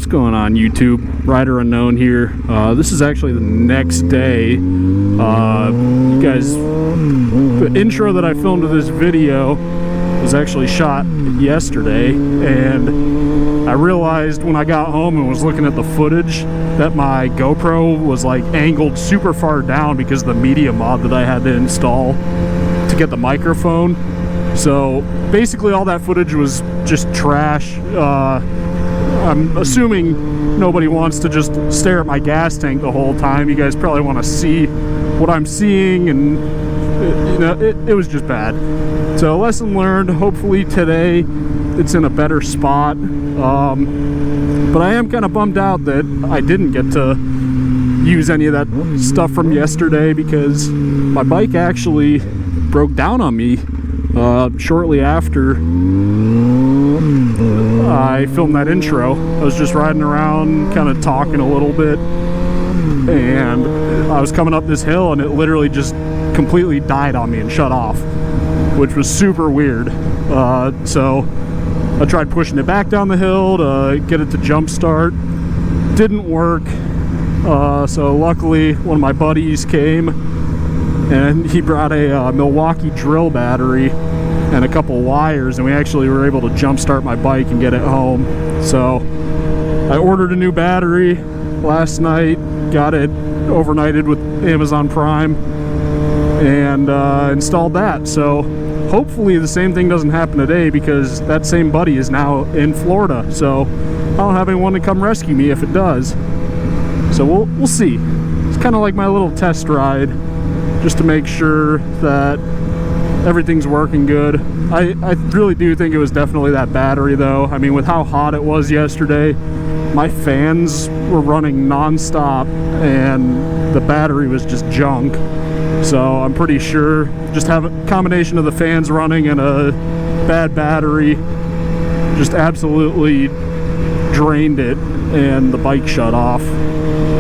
What's going on, YouTube? Rider Unknown here. This is actually the next day. You guys, the intro that I filmed to this video was actually shot yesterday, and I realized when I got home and was looking at the footage that my GoPro was like angled super far down because of the media mod that I had to install to get the microphone. So basically all that footage was just trash. I'm assuming nobody wants to just stare at my gas tank the whole time. You guys probably want to see what I'm seeing, and you know, it was just bad. So lesson learned. Hopefully today it's in a better spot. But I am kind of bummed out that I didn't get to use any of that stuff from yesterday, because my bike actually broke down on me shortly after I filmed that intro. I was just riding around kind of talking a little bit, and I was coming up this hill and it literally just completely died on me and shut off, which was super weird. So I tried pushing it back down the hill to get it to jump start. Didn't work. So luckily one of my buddies came and he brought a Milwaukee drill battery and a couple wires, and we actually were able to jump start my bike and get it home. So I ordered a new battery last night, got it overnighted with Amazon Prime, and installed that. So hopefully the same thing doesn't happen today, because that same buddy is now in Florida, so I don't have anyone to come rescue me if it does. So we'll see. It's kind of like my little test ride, just to make sure that everything's working good. I really do think it was definitely that battery though. I mean, with how hot it was yesterday, my fans were running non-stop and the battery was just junk. So I'm pretty sure just have a combination of the fans running and a bad battery just absolutely drained it, and the bike shut off.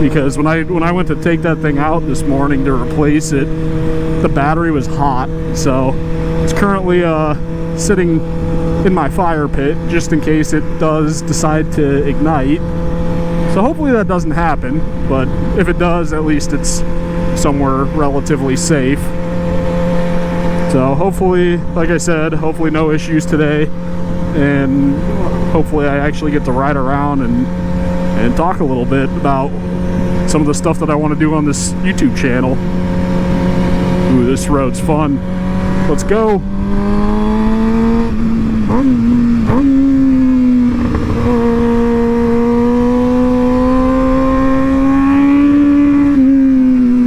Because when I went to take that thing out this morning to replace it, the battery was hot. So it's currently sitting in my fire pit just in case it does decide to ignite. So hopefully that doesn't happen, but if it does, at least it's somewhere relatively safe. So hopefully, like I said, hopefully no issues today, and hopefully I actually get to ride around and talk a little bit about some of the stuff that I want to do on this YouTube channel. Ooh, this road's fun. Let's go.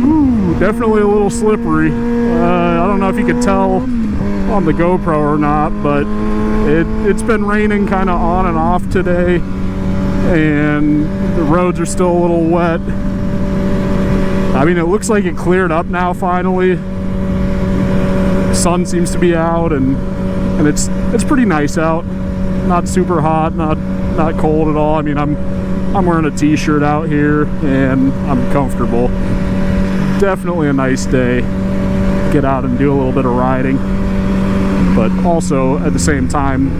Ooh, definitely a little slippery. I don't know if you could tell on the GoPro or not, but it's been raining kind of on and off today, and the roads are still a little wet. I mean, it looks like it cleared up now finally. The sun seems to be out, and it's pretty nice out. Not super hot, not cold at all. I mean, I'm wearing a t-shirt out here and I'm comfortable. Definitely a nice day. Get out and do a little bit of riding, but also at the same time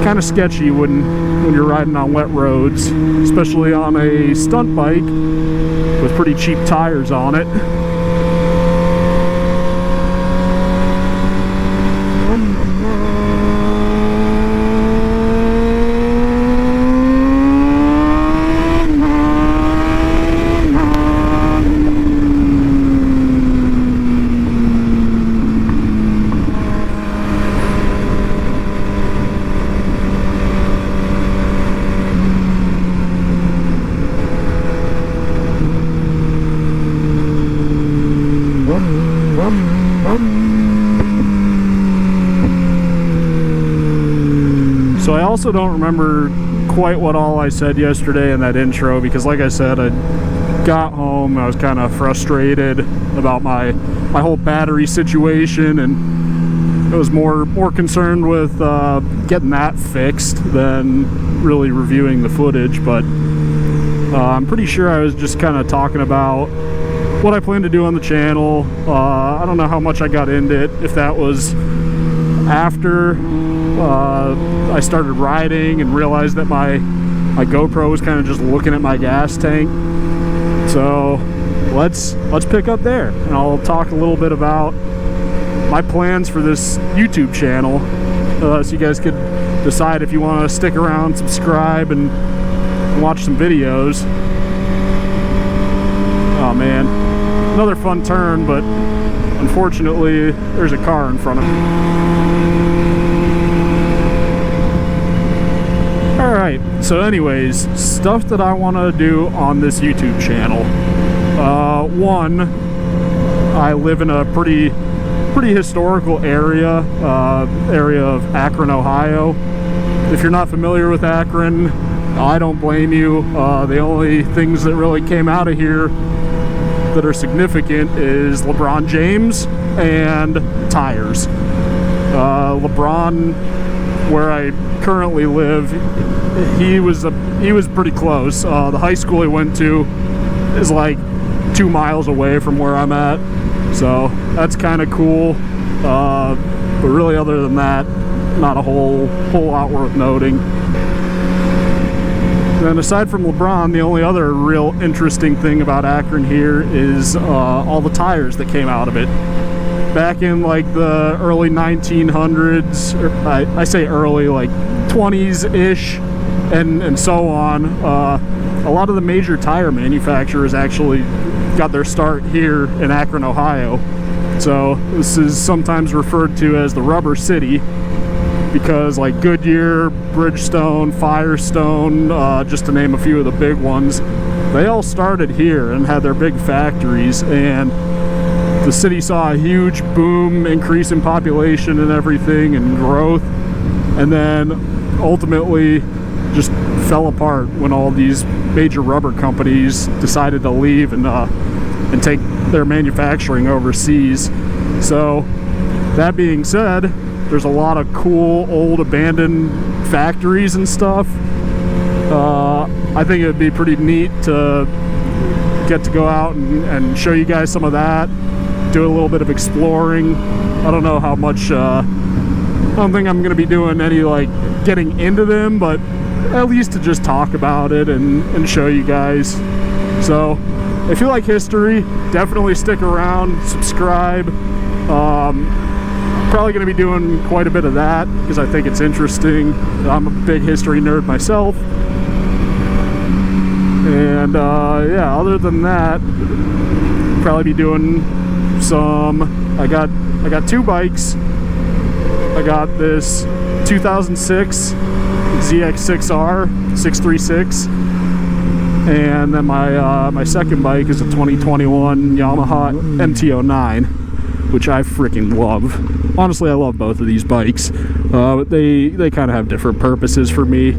kind of sketchy when you're riding on wet roads, especially on a stunt bike with pretty cheap tires on it. So I also don't remember quite what all I said yesterday in that intro, because like I said, I got home, I was kind of frustrated about my whole battery situation, and I was more concerned with getting that fixed than really reviewing the footage. But I'm pretty sure I was just kind of talking about what I plan to do on the channel. I don't know how much I got into it, if that was after I started riding and realized that my My GoPro was kind of just looking at my gas tank. So let's pick up there, and I'll talk a little bit about my plans for this YouTube channel, so you guys could decide if you want to stick around, subscribe, and watch some videos. Oh man, another fun turn, but unfortunately there's a car in front of me. Alright, so anyways, stuff that I want to do on this YouTube channel. One, I live in a pretty historical area of Akron, Ohio. If you're not familiar with Akron, I don't blame you. The only things that really came out of here that are significant is LeBron James and tires. LeBron, where I currently live, he was pretty close. The high school he went to is like 2 miles away from where I'm at, so that's kind of cool. But really, other than that, not a whole lot worth noting. Then aside from LeBron, the only other real interesting thing about Akron here is all the tires that came out of it. Back in like the early 1900s, or I say early, like 20s-ish, and so on, a lot of the major tire manufacturers actually got their start here in Akron, Ohio. So this is sometimes referred to as the Rubber City, because like Goodyear, Bridgestone, Firestone, just to name a few of the big ones, they all started here and had their big factories, and the city saw a huge boom, increase in population and everything, and growth, and then ultimately just fell apart when all these major rubber companies decided to leave and take their manufacturing overseas. So that being said, there's a lot of cool old abandoned factories and stuff. I think it'd be pretty neat to get to go out and show you guys some of that, do a little bit of exploring. I don't know how much, I don't think I'm going to be doing any like getting into them, but at least to just talk about it and show you guys. So if you like history, definitely stick around, subscribe. Probably going to be doing quite a bit of that because I think it's interesting. I'm a big history nerd myself. And yeah, other than that, probably be doing some, I got 2 bikes. I got this 2006 ZX6R 636, and then my second bike is a 2021 Yamaha MT-09, which I freaking love. Honestly, I love both of these bikes, but they kind of have different purposes for me.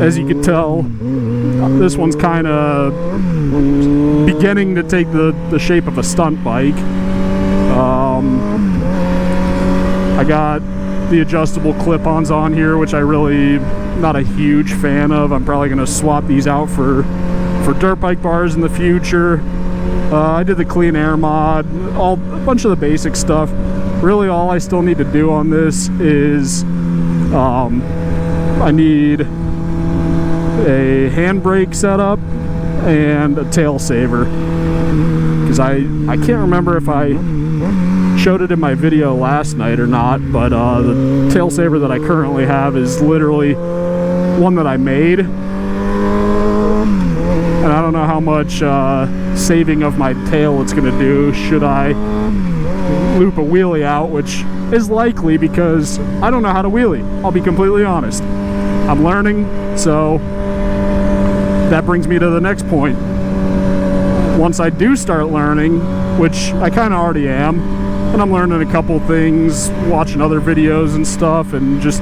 As you can tell, this one's kind of beginning to take the shape of a stunt bike. I got the adjustable clip-ons on here, which I really not a huge fan of. I'm probably going to swap these out for dirt bike bars in the future. I did the clean air mod, a bunch of the basic stuff. Really, all I still need to do on this is I need a handbrake setup and a tail saver, because I can't remember if I showed it in my video last night or not, but the tail saver that I currently have is literally one that I made, and I don't know how much saving of my tail it's going to do should I loop a wheelie out, which is likely because I don't know how to wheelie. I'll be completely honest. I'm learning, so that brings me to the next point. Once I do start learning, which I kind of already am, and I'm learning a couple things, watching other videos and stuff, and just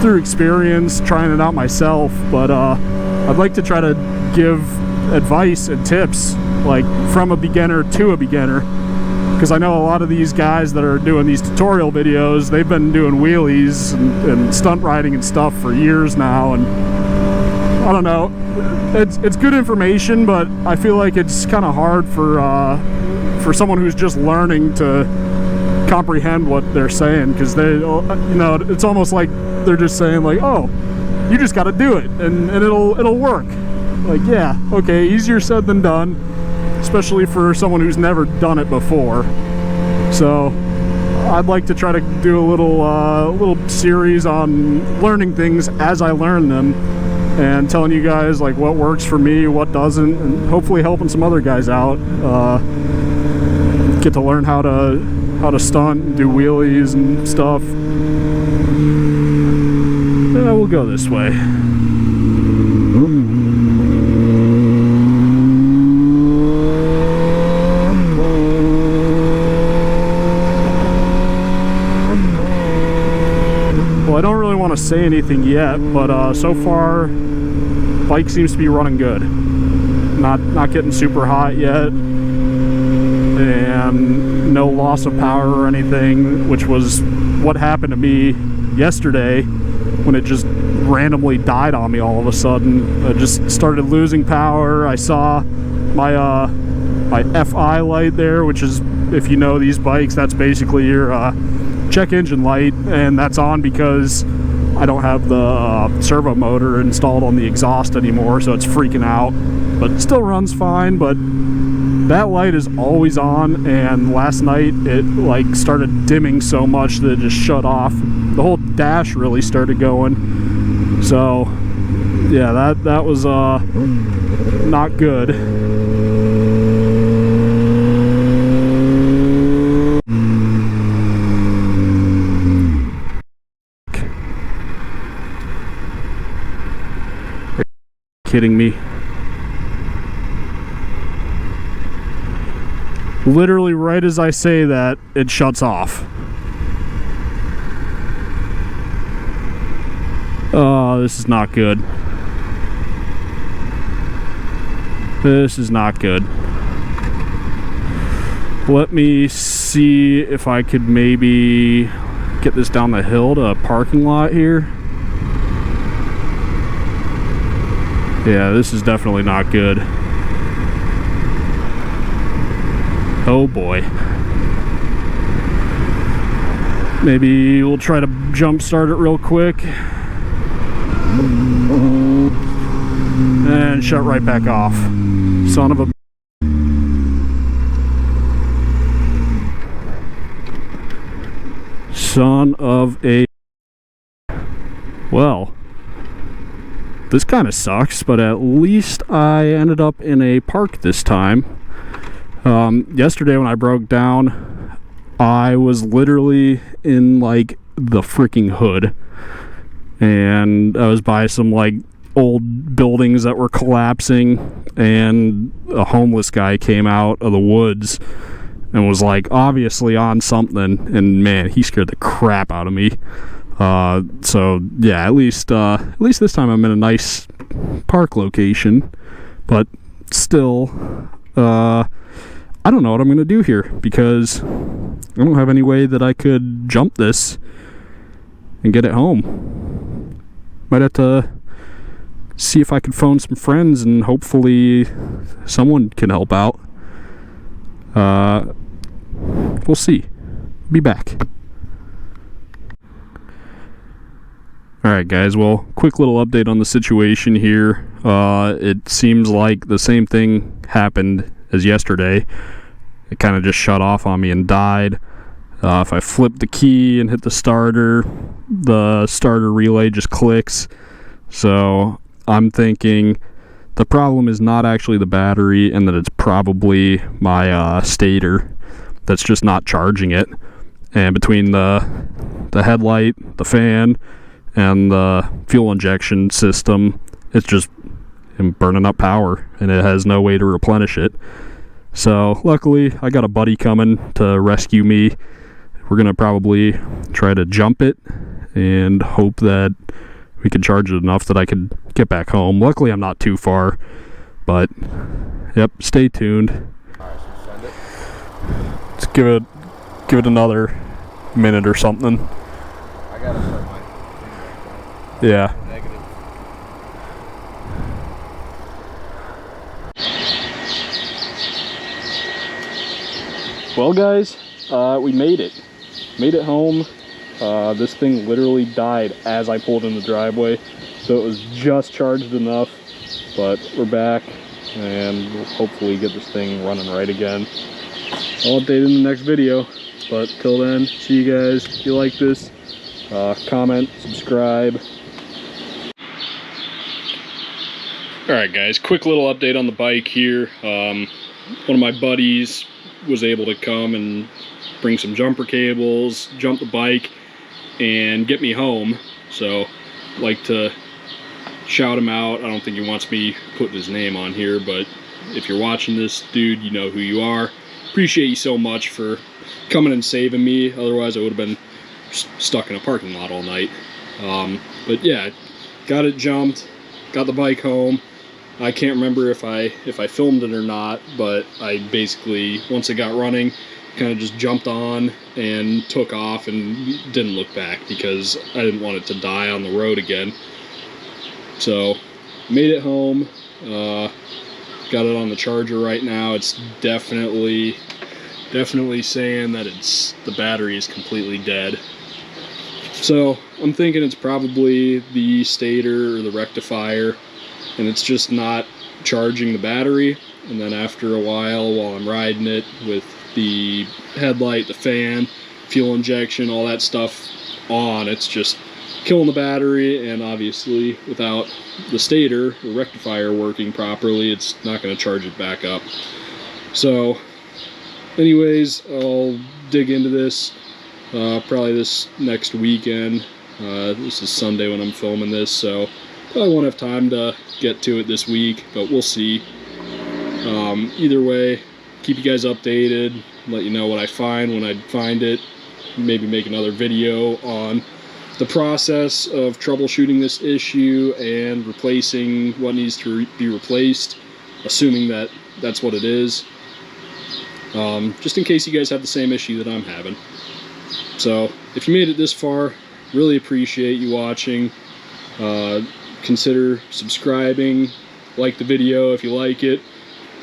through experience, trying it out myself, but I'd like to try to give advice and tips, like from a beginner to a beginner, because I know a lot of these guys that are doing these tutorial videos, they've been doing wheelies and stunt riding and stuff for years now, and I don't know, it's good information, but I feel like it's kind of hard for someone who's just learning to comprehend what they're saying, because they, you know, it's almost like they're just saying like, oh, you just got to do it, and it'll work. Like, yeah, okay, easier said than done, especially for someone who's never done it before. So I'd like to try to do a little series on learning things as I learn them, and telling you guys like what works for me, what doesn't, and hopefully helping some other guys out. Get to learn how to stunt and do wheelies and stuff. We'll go this way. Well, I don't really want to say anything yet, but so far, bike seems to be running good. Not getting super hot yet, and no loss of power or anything, which was what happened to me yesterday when it just randomly died on me all of a sudden. I just started losing power. I saw my my FI light there, which is, if you know these bikes, that's basically your check engine light, and that's on because I don't have the servo motor installed on the exhaust anymore, so it's freaking out. But it still runs fine, but that light is always on, and last night it like started dimming so much that it just shut off. The whole dash really started going. So yeah, that was not good. Are you kidding me? Literally right as I say that, it shuts off. Oh, this is not good. This is not good. Let me see if I could maybe get this down the hill to a parking lot here. Yeah, this is definitely not good. Oh boy. Maybe we'll try to jump start it real quick. And shut right back off. Son of a... Son of a... Well, this kind of sucks, but at least I ended up in a park this time. Yesterday when I broke down, I was literally in like the freaking hood, and I was by some like old buildings that were collapsing, and a homeless guy came out of the woods and was like obviously on something, and man, he scared the crap out of me. So yeah, at least this time I'm in a nice park location, but still, I don't know what I'm going to do here, because I don't have any way that I could jump this and get it home. Might have to see if I can phone some friends, and hopefully someone can help out. We'll see. Be back. Alright guys, well, quick little update on the situation here. It seems like the same thing happened as yesterday. It kind of just shut off on me and died. If I flip the key and hit the starter relay just clicks. So I'm thinking the problem is not actually the battery, and that it's probably my stator that's just not charging it. And between the headlight, the fan, and the fuel injection system, it's just burning up power, and it has no way to replenish it. So luckily I got a buddy coming to rescue me. We're gonna probably try to jump it and hope that we can charge it enough that I could get back home. Luckily I'm not too far, but yep, stay tuned. Alright, so send it. Let's give it another minute or something. I gotta start my thing back. Yeah. Negative. Well guys, we made it. Made it home. This thing literally died as I pulled in the driveway. So it was just charged enough, but we're back and we'll hopefully get this thing running right again. I'll update in the next video, but till then, see you guys. If you like this, comment, subscribe. Alright guys, quick little update on the bike here. One of my buddies was able to come and bring some jumper cables, jump the bike, and get me home. So I'd like to shout him out. I don't think he wants me putting his name on here, but if you're watching this, dude, you know who you are. Appreciate you so much for coming and saving me. Otherwise I would have been stuck in a parking lot all night. But yeah, got it jumped, got the bike home. I can't remember if I filmed it or not, but I basically, once it got running, kind of just jumped on and took off and didn't look back because I didn't want it to die on the road again. So made it home, got it on the charger right now. It's definitely saying that the battery is completely dead. So I'm thinking it's probably the stator or the rectifier, and it's just not charging the battery. And then after a while I'm riding it with the headlight, the fan, fuel injection, all that stuff on, it's just killing the battery. And obviously without the stator or rectifier working properly, it's not going to charge it back up. So anyways, I'll dig into this probably this next weekend. This is Sunday when I'm filming this, so probably won't have time to get to it this week, but we'll see. Either way, keep you guys updated, let you know what I find when I find it. Maybe make another video on the process of troubleshooting this issue and replacing what needs to be replaced, assuming that that's what it is. Just in case you guys have the same issue that I'm having. So if you made it this far, really appreciate you watching. Consider subscribing, like the video if you like it.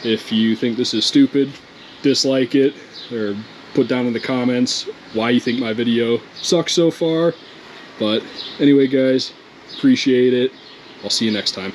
If you think this is stupid, dislike it, or put down in the comments why you think my video sucks so far. But anyway guys, appreciate it. I'll see you next time.